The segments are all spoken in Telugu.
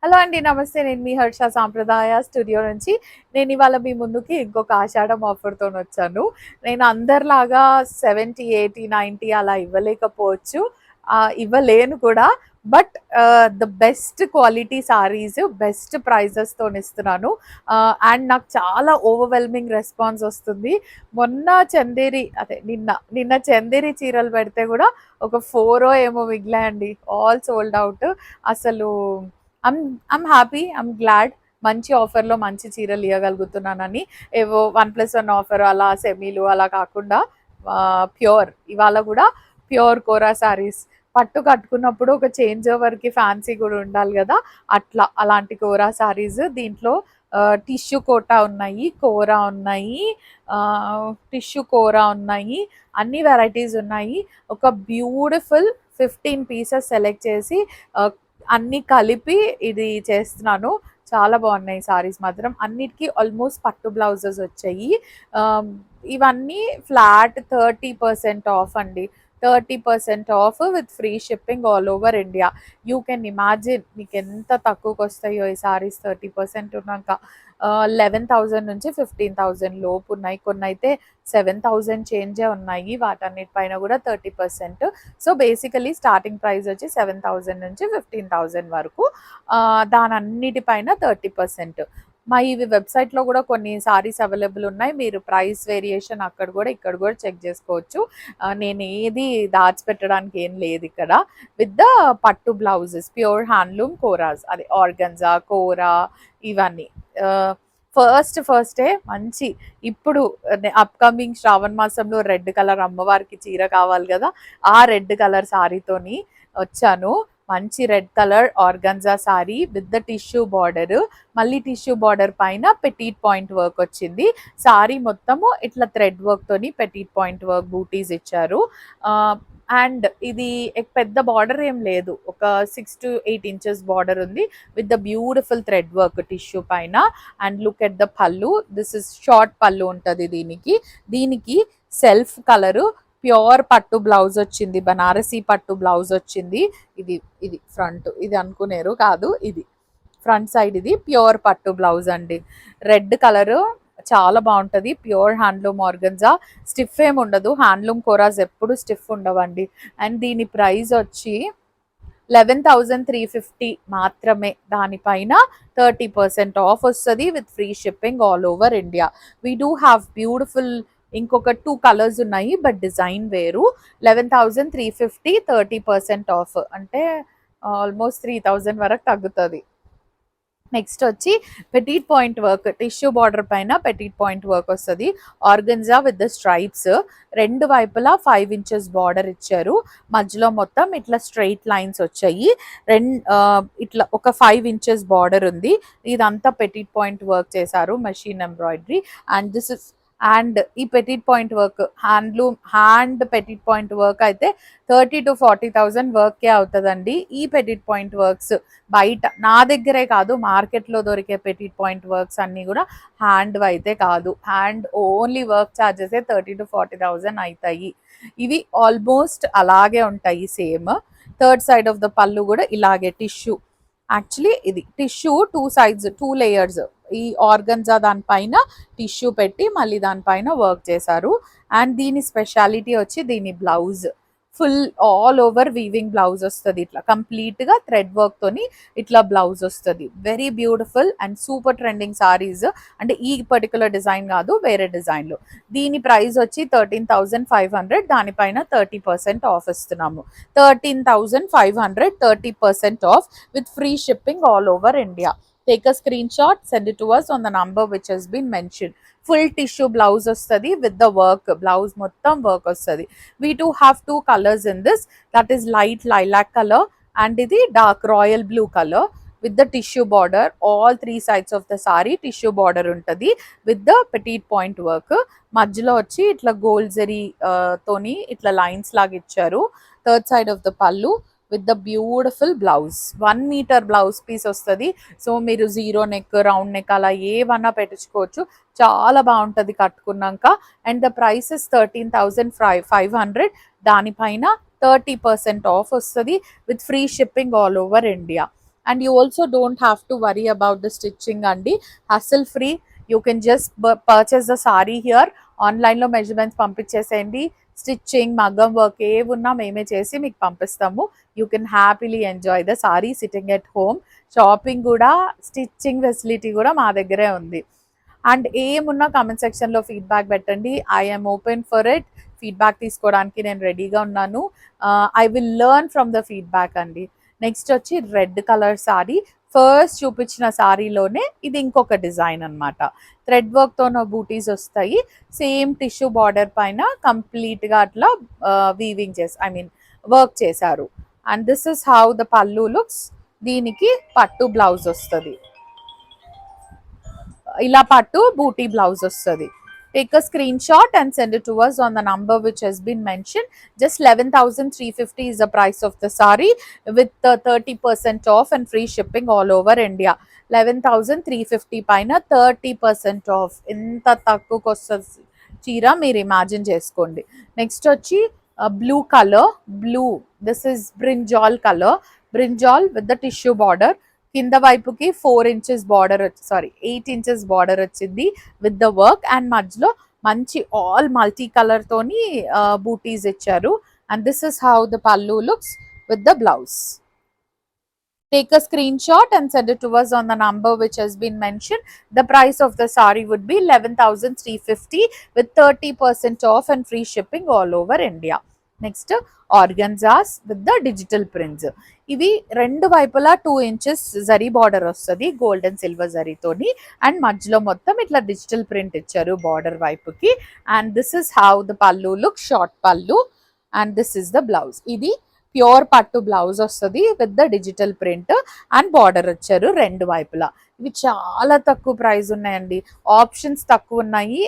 హలో అండి. నమస్తే. నేను మీ హర్ష సాంప్రదాయ స్టూడియో నుంచి. నేను ఇవాళ మీ ముందుకి ఇంకొక ఆషాఢం ఆఫర్‌తోనొచ్చాను. నేను అందరిలాగా 70, 80, 90 అలా ఇవ్వలేకపోవచ్చు. ఇవ్వలేను కూడా. But the best quality saris, best ప్రైజెస్‌తోనిస్తున్నాను. అండ్ నాకు చాలా ఓవర్‌వెల్మింగ్ రెస్పాన్స్ ఒస్తుంది. మొన్న చందేరి అదే నిన్న చందేరి చీరలు పెడితే గూడా ఒక 4 ఏమో మిగిలాయండి. All sold out. అసలు I'm I'm happy. I'm glad. మంచి ఆఫర్‌లో మంచి చీరలు ఇయ్యగలుగుతున్నానని. ఏవో 1+1 ఆఫర్ అలా సెమీలు అలా కాకుండా ప్యూర్ ఇవాళ గూడా ప్యూర్ కోరా శారీస్. పట్టు కట్టుకున్నప్పుడు ఒక చేంజ్ ఓవర్‌కి ఫ్యాన్సీ గూడా ఉండాలి గదా! అలాంటి కోరా శారీస్ దీంట్లో టిష్యూ కోటా ఉన్నాయి, కోరా ఉన్నాయి, టిష్యూ కోరా ఉన్నాయి. అన్ని వెరైటీస్ ఉన్నాయి. ఒక బ్యూటిఫుల్ 15 పీసెస్ సెలెక్ట్ చేసి ఆహ్, అన్నీ కలిపి ఇది చేస్తున్నాను. చాలా బాగున్నాయి సారీస్ మాత్రం. అన్నిటికి ఆల్మోస్ట్ పట్టు బ్లౌజెస్ వచ్చాయి. ఆహ్, ఇవన్నీ ఫ్లాట్ 30% ఆఫ్ అండి. 30% of with free shipping all over India. You can imagine మీకెంత తక్కువకొస్తాయో ఈ సారీస్ 30% ఉన్నాక. 11,000 నుంచి 15,000 లోపు ఉన్నాయి. కొన్నైతే 7,000 చేంజే ఉన్నాయి. వాటన్నిటిపైన కూడా 30%. సో బేసికలీ స్టార్టింగ్ ప్రైస్ వచ్చి 7,000 నుంచి 15,000 వరకు. దానన్నిటిపైన 30%. మా ఇవి వెబ్సైట్లో కూడా కొన్ని సారీస్ అవైలబుల్ ఉన్నాయి. మీరు ప్రైస్ వేరియేషన్ అక్కడ కూడా ఇక్కడ కూడా చెక్ చేసుకోవచ్చు. నేను ఏది దాచిపెట్టడానికి ఏం లేదు ఇక్కడ. విత్ ద పట్టు బ్లౌజెస్, ప్యూర్ హ్యాండ్లూమ్ కోరాస్, అదే ఆర్గన్జా, కోరా ఇవన్నీ. ఫస్టే మంచి ఇప్పుడు అప్కమింగ్ శ్రావణ మాసంలో రెడ్ కలర్ అమ్మవారికి చీర కావాలి కదా! ఆ రెడ్ కలర్ సారీతోని వచ్చాను. మంచి red colour organza sorry with the tissue border. మళ్ళీ టిష్యూ బార్డర్ పైన పెటీట్ పాయింట్ వర్క్ వచ్చింది. సారీ మొత్తము ఇట్లా థ్రెడ్ వర్క్ తోని పెటీట్ పాయింట్ వర్క్ బూటీస్ ఇచ్చారు. అండ్ ఇది పెద్ద బార్డర్ ఏం లేదు. ఒక 6 to 8 ఇంచెస్ బార్డర్ ఉంది with the beautiful thread work tissue పైన. అండ్ లుక్ ఎట్ ద పల్లు. దిస్ ఇస్ షార్ట్ పల్లు ఉంటుంది దీనికి self colour pure pattu blouse వచ్చింది. బనారసీ పట్టు బ్లౌజ్ వచ్చింది. ఇది ఇది ఫ్రంట్, ఇది అనుకునేరు కాదు, ఇది ఫ్రంట్ సైడ్. ఇది ప్యూర్ పట్టు బ్లౌజ్ అండి. రెడ్ కలరు చాలా బాగుంటుంది. Pure handloom organza. స్టిఫ్ ఏమి ఉండదు. హ్యాండ్లూమ్ కోరాస్ ఎప్పుడు స్టిఫ్ ఉండవండి. అండ్ దీని ప్రైస్ వచ్చి 11,350 మాత్రమే. దానిపైన 30% ఆఫ్ వస్తుంది with free shipping all over India. We do have beautiful ఇంకొక 2 కలర్స్ ఉన్నాయి బట్ డిజైన్ వేరు. 11,350, 30% ఆఫ్ అంటే ఆల్మోస్ట్ 3,000 వరకు తగ్గుతుంది. నెక్స్ట్ వచ్చి పెటీట్ పాయింట్ వర్క్, టిష్యూ బార్డర్ పైన పెటీట్ పాయింట్ వర్క్ వస్తుంది. Organza with the stripes. రెండు వైపులా 5 ఇంచెస్ బార్డర్ ఇచ్చారు. మధ్యలో మొత్తం ఇట్లా స్ట్రైట్ లైన్స్ వచ్చాయి. ఇట్లా ఒక 5 ఇంచెస్ బార్డర్ ఉంది. ఇదంతా పెటీట్ పాయింట్ వర్క్ చేశారు, మెషిన్ ఎంబ్రాయిడరీ. అండ్ ఈ petit point work hand petit point work అయితే 30,000 to 40,000 వర్కే అవుతుందండి. ఈ పెటీట్ పాయింట్ వర్క్స్ బయట నా దగ్గరే కాదు, మార్కెట్లో దొరికే పెటీట్ పాయింట్ వర్క్స్ అన్నీ కూడా హ్యాండ్ అయితే కాదు. హ్యాండ్ ఓన్లీ వర్క్ ఛార్జెసే 30,000 to 40,000 అవుతాయి. ఇవి ఆల్మోస్ట్ అలాగే ఉంటాయి same. Third side of the పళ్ళు కూడా ఇలాగే టిష్యూ. యాక్చువల్లీ ఇది టిష్యూ 2 సైడ్స్, 2 లేయర్స్. ఈ ఆర్గన్జా దానిపైన టిష్యూ పెట్టి మళ్ళీ దానిపైన వర్క్ చేశారు. అండ్ దీని స్పెషాలిటీ వచ్చి దీని blouse full all over weaving blouse వస్తుంది. ఇట్లా కంప్లీట్గా థ్రెడ్ వర్క్ తోని ఇట్లా బ్లౌజ్ వస్తుంది. Very beautiful and super trending saris. అంటే ఈ పర్టికులర్ డిజైన్ కాదు, వేరే డిజైన్లో. దీని ప్రైస్ వచ్చి 13,500. దానిపైన 30% ఆఫ్ ఇస్తున్నాము. 13,500, 30% of with free shipping all over India. Take a screenshot, send it to us on the number which has been mentioned. Full tissue blouse వస్తుంది with the work. Blouse మొత్తం వర్క్ వస్తుంది. We do have 2 colors in this. That is light lilac color and ఇది dark royal blue color with the tissue border. All 3 sides of the saree tissue border ఉంటుంది with the petite point work. మధ్యలో వచ్చి ఇట్లా గోల్డ్ జరీ తోని ఇట్లా లైన్స్ లాగా ఇచ్చారు. Third side of the pallu with the beautiful blouse. 1 metre blouse piece వస్తుంది. సో మీరు జీరో నెక్, రౌండ్ నెక్ అలా ఏమన్నా పెట్టించుకోవచ్చు. చాలా బాగుంటుంది కట్టుకున్నాక. And the price is 13,500. దానిపైన 30% ఆఫ్ వస్తుంది with free shipping all over India. and you also don't have to worry about the stitching andi, hassle free. You can just purchase the saree here, online లో మెజర్మెంట్స్ పంపించేసేయండి, స్టిచ్చింగ్ మగ్గం వర్క్ ఏ ఉన్నా మేమే చేసి మీకు పంపిస్తాము. You can happily enjoy the sorry sitting at home. Shopping కూడా, స్టిచ్చింగ్ ఫెసిలిటీ కూడా మా దగ్గరే ఉంది. అండ్ ఏమున్నా కామెంట్ సెక్షన్లో ఫీడ్బ్యాక్ పెట్టండి. I'm open for it. Feedback తీసుకోవడానికి నేను రెడీగా ఉన్నాను. I will learn from the feedback అండి. నెక్స్ట్ వచ్చి రెడ్ కలర్ సారీ. ఫస్ట్ చూపించిన సారీలోనే ఇది ఇంకొక డిజైన్ అనమాట. థ్రెడ్ వర్క్తో బూటీస్ వస్తాయి. సేమ్ టిష్యూ బార్డర్ పైన కంప్లీట్గా అట్లా వీవింగ్ చేసి వర్క్ చేశారు. And this is how the pallu looks. దీనికి పట్టు బ్లౌజ్ వస్తుంది. ఇలా పట్టు బూటీ బ్లౌజ్ వస్తుంది. Take a screenshot and send it to us on the number which has been mentioned. Just 11,350 is the price of the saree with 30% off and free shipping all over India. 11,350 పైన 30% ఆఫ్. ఎంత తక్కువకి వస్తుంది చీర మీరు ఇమాజిన్ చేసుకోండి. నెక్స్ట్ వచ్చి blue colour. Blue, this is brinjal colour. Brinjal with the tissue border. కింద వైపుకి 4 inches బార్డర్, 8 inches బార్డర్ వచ్చింది విత్ ద వర్క్. అండ్ మధ్యలో మంచి ఆల్ మల్టీ కలర్ తోని బూటీస్ ఇచ్చారు. And this is how the pallu looks with the blouse. Take a screenshot and send it to us on the number which has been mentioned. The price of the saree would be 11,350 with 30% off and free shipping all over India. Next organzas with the digital prints. ఇవి రెండు వైపులా 2 inches జరీ బార్డర్ వస్తుంది గోల్డ్ అండ్ సిల్వర్ జరీతోని. అండ్ మధ్యలో మొత్తం ఇట్లా డిజిటల్ ప్రింట్ ఇచ్చారు బార్డర్ వైపుకి. And this is how the పల్లు లుక్, షార్ట్ పల్లు. And this is the blouse. ఇది ప్యూర్ పట్టు బ్లౌజ్ వస్తుంది with the digital print and border వచ్చారు రెండు వైపులా. ఇవి చాలా తక్కువ ప్రైస్ ఉన్నాయండి, ఆప్షన్స్ తక్కువ ఉన్నాయి,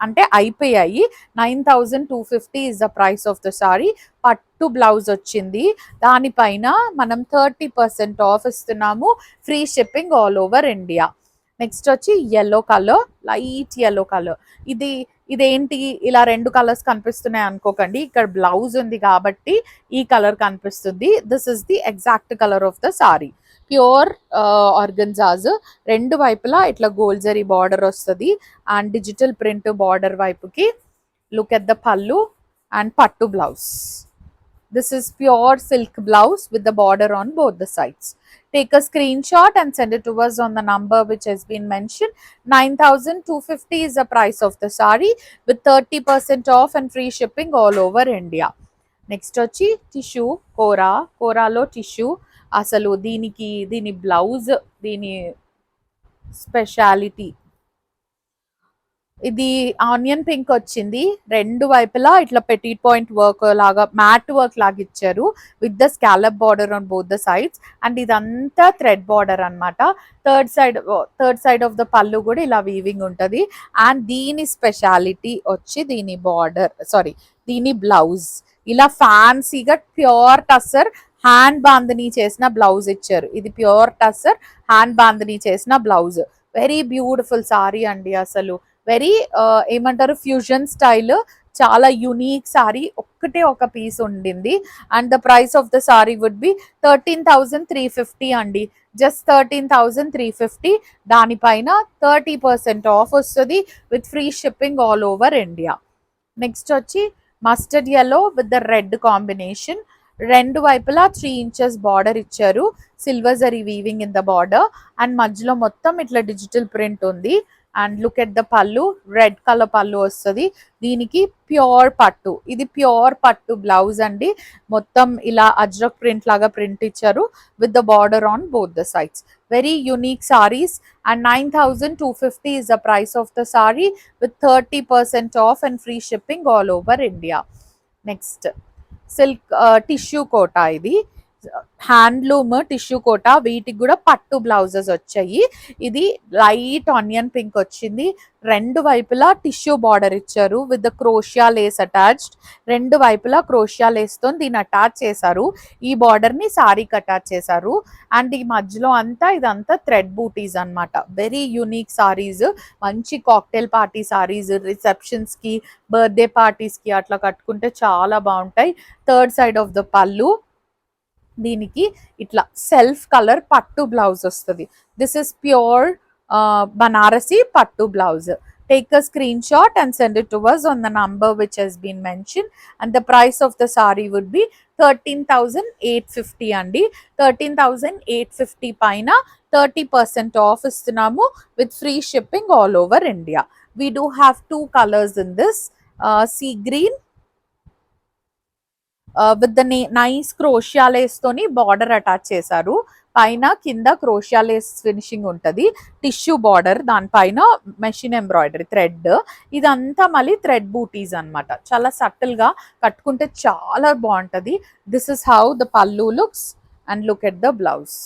అంటే అయిపోయాయి. 9,250 is the price of the sari. పట్టు బ్లౌజ్ వచ్చింది, దానిపైన మనం 30% ఆఫ్ ఇస్తున్నాము, free shipping all over India. Next వచ్చి yellow colour, light yellow colour. ఇదేంటి ఇలా రెండు కలర్స్ కనిపిస్తున్నాయి అనుకోకండి, ఇక్కడ బ్లౌజ్ ఉంది కాబట్టి ఈ కలర్ కనిపిస్తుంది. This is the exact colour of the sorry. Pure organzas, రెండు వైపులా ఇట్లా గోల్డ్ జరీ బార్డర్ వస్తుంది అండ్ డిజిటల్ ప్రింట్ బార్డర్ వైపుకి. లుక్ ఎట్ ద పల్లు అండ్ పట్టు blouse. This is pure silk blouse with the border on both the sides. Take a screenshot and send it to us on the number which has been mentioned. 9,250 is the price of the saree with 30% off and free shipping all over India. Next వచ్చి టిష్యూ కోరాలో టిష్యూ. అసలు దీని బ్లౌజ్, దీని స్పెషాలిటీ. ఇది ఆనియన్ పింక్ వచ్చింది, రెండు వైపులా ఇట్లా పెటిట్ పాయింట్ వర్క్ లాగా, మ్యాట్ వర్క్ లాగా ఇచ్చారు with the scallop border on both the sides. And ఇదంతా థ్రెడ్ బార్డర్ అనమాట. థర్డ్ సైడ్ ఆఫ్ ద పళ్ళు కూడా ఇలా వీవింగ్ ఉంటుంది. అండ్ దీని స్పెషాలిటీ వచ్చి దీని బ్లౌజ్ ఇలా ఫ్యాన్సీగా ప్యూర్ టస్సర్ హ్యాండ్ బాందని చేసిన బ్లౌజ్ ఇచ్చారు. ఇది ప్యూర్ టస్సర్ హ్యాండ్ బాందని చేసిన బ్లౌజ్. వెరీ బ్యూటిఫుల్ సారీ అండి. అసలు వెరీ ఏమంటారు, ఫ్యూజన్ స్టైల్, చాలా యునీక్ సారీ. ఒక్కటే ఒక పీస్ ఉండింది. And the price of the sari would be 13,350 అండి. జస్ట్ 13,350. దానిపైన 30% ఆఫ్ వస్తుంది with free shipping all over India. Next వచ్చి mustard yellow with the red combination. రెండు వైపులా 3 inches బార్డర్ ఇచ్చారు, silver zari weaving in the border. And మధ్యలో మొత్తం ఇట్లా డిజిటల్ ప్రింట్ ఉంది. And look at the pallu, red colour పల్లు వస్తుంది. దీనికి ప్యూర్ పట్టు, ఇది ప్యూర్ పట్టు బ్లౌజ్ అండి. మొత్తం ఇలా అజ్రక్ ప్రింట్ లాగా ప్రింట్ ఇచ్చారు with the border on both the sides. Very unique saris. And 9,250 is the price of the saree with 30% off and free shipping all over India. Next silk tissue Kota. ఇది హ్యాండ్లూమ్ టిష్యూ కోటా, వీటికి కూడా పట్టు బ్లౌజెస్ వచ్చాయి. ఇది లైట్ ఆనియన్ పింక్ వచ్చింది. రెండు వైపులా టిష్యూ బార్డర్ ఇచ్చారు విత్ ద క్రోషియా లేస్ అటాచ్డ్. రెండు వైపులా క్రోషియా లేస్తో దీన్ని అటాచ్ చేశారు. ఈ బార్డర్ని సారీకి అటాచ్ చేశారు. అండ్ ఈ మధ్యలో ఇదంతా థ్రెడ్ బూటీస్ అనమాట. వెరీ యూనిక్ సారీస్, మంచి కాక్టైల్ పార్టీ సారీస్, రిసెప్షన్స్కి, బర్త్డే పార్టీస్కి అట్లా కట్టుకుంటే చాలా బాగుంటాయి. థర్డ్ సైడ్ ఆఫ్ ద పల్లు. దీనికి ఇట్లా సెల్ఫ్ కలర్ పట్టు బ్లౌజ్ వస్తుంది. దిస్ ఇస్ ప్యూర్ బనారసి పట్టు blouse. Take a screenshot and send it to us on the number which has been mentioned, and the price of the saree would be 13,850 అండి. 13,850 పైన 30% ఆఫ్ ఇస్తున్నాము with free shipping all over India. We do have two colors in this, sea green with the nice క్రోషియా Lay's తోని బార్డర్ అటాచ్ చేశారు. పైన కింద క్రోషియా లేస్ ఫినిషింగ్ ఉంటుంది, టిష్యూ బార్డర్, దానిపైన మెషిన్ ఎంబ్రాయిడరీ థ్రెడ్, ఇదంతా మళ్ళీ థ్రెడ్ బూటీస్ అనమాట. చాలా సటిల్ గా కట్టుకుంటే చాలా బాగుంటది. This is how the pallu looks and look at the blouse.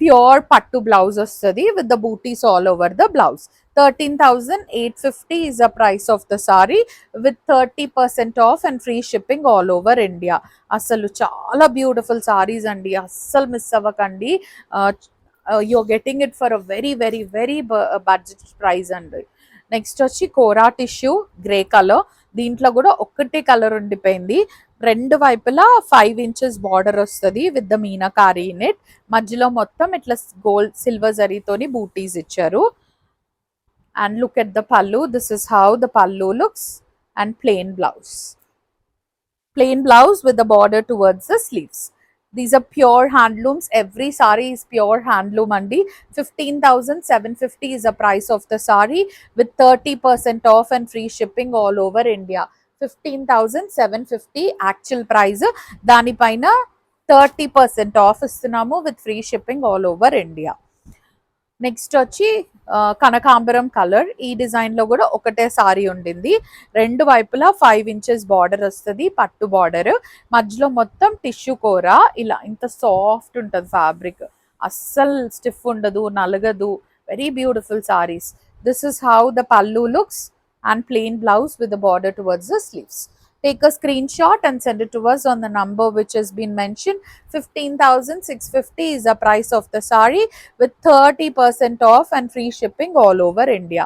Pure pattu blouse వస్తుంది with the butis all over the blouse. 13,850 is the price of the saree with 30% off and free shipping all over India. అసలు చాలా బ్యూటిఫుల్ సారీస్ అండి, అస్సలు మిస్ అవ్వకండి. you're getting it for a very very very budget price అండి. నెక్స్ట్ వచ్చి కోరా టిష్యూ గ్రే కలర్. దీంట్లో కూడా ఒక్కటే కలర్ ఉండిపోయింది. రెండు వైపులా 5 inches బార్డర్ వస్తుంది విత్ ద మీనాకారి నెట్. మధ్యలో మొత్తం ఇట్లా గోల్డ్ సిల్వర్ జరీతోని బూటీస్ ఇచ్చారు. And look at the pallu. This is how the pallu looks, and plain blouse. Plain blouse with the border towards the sleeves. These are pure handlooms. Every saree is pure handloom andi. 15,750 is the price of the saree with 30% off and free shipping all over India. 15,750 actual price. Dani paina 30% off istunamu with free shipping all over India. Next వచ్చి కనకాంబరం కలర్. ఈ డిజైన్ లో కూడా ఒకటే సారీ ఉండింది. రెండు వైపులా 5 inches బార్డర్ వస్తుంది, పట్టు బార్డర్. మధ్యలో మొత్తం టిష్యూ కూర. ఇలా ఇంత సాఫ్ట్ ఉంటుంది ఫ్యాబ్రిక్, అస్సలు స్టిఫ్ ఉండదు, నలగదు. Very beautiful saris. This is how the pallu looks and plain blouse with the border towards the sleeves. Take a screenshot and send it to us on the number which has been mentioned. 15,650 is the price of the saree with 30% off and free shipping all over India.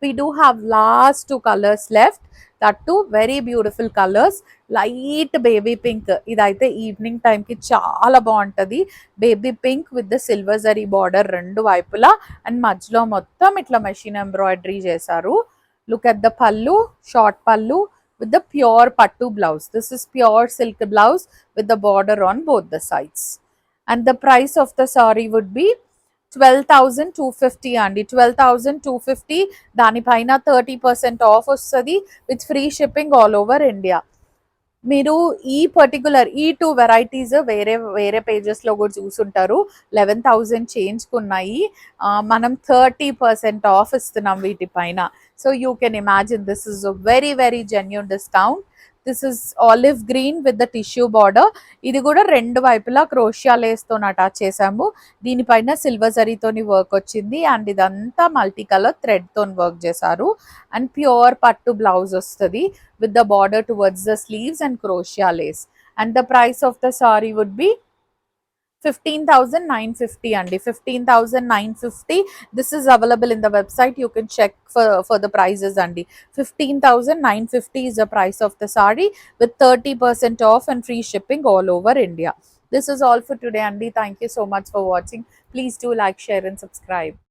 We do have last 2 colors left. That too very beautiful colors. Light baby pink. ఇదైతే ఈవినింగ్ టైం కి చాలా బాగుంటది. Baby pink with the silver zari border రెండు వైపులా, అండ్ మధ్యలో మొత్తం ఇట్లా మెషిన్ ఎంబ్రాయిడరీ చేశారు. లుక్ అట్ ద పల్లు, షార్ట్ పల్లు with the pure pattu blouse. This is pure silk blouse with the border on both the sides. And the price of the saree would be 12,250 andi. 12,250. Dani paina 30% off vastadi with free shipping all over India. మీరు ఈ పర్టికులర్ ఈ 2 వెరైటీస్ వేరే వేరే పేజెస్ లో కూడా చూసుంటారు. 11,000 చేంజ్ కున్నాయి. మనం 30% ఆఫ్ ఇస్తున్నాం వీటిపైన. So you can imagine this is a very very genuine discount. This is olive green with the tissue border. ఇది కూడా రెండు వైపులా క్రోషియా లేస్ తో అటాచ్ చేసాము. దీనిపైన సిల్వర్ జరీతోని వర్క్ వచ్చింది, అండ్ ఇదంతా మల్టీ కలర్ థ్రెడ్ తోని వర్క్ చేశారు. అండ్ ప్యూర్ పట్టు బ్లౌజ్ వస్తుంది with the border towards the sleeves and crochet lace. And the price of the saree would be 15,950 andi. 15,950. This is available in the website. You can check for the prices andi. 15,950 is the price of the saree with 30% off and free shipping all over India. This is all for today andi. Thank you so much for watching. Please do like, share and subscribe.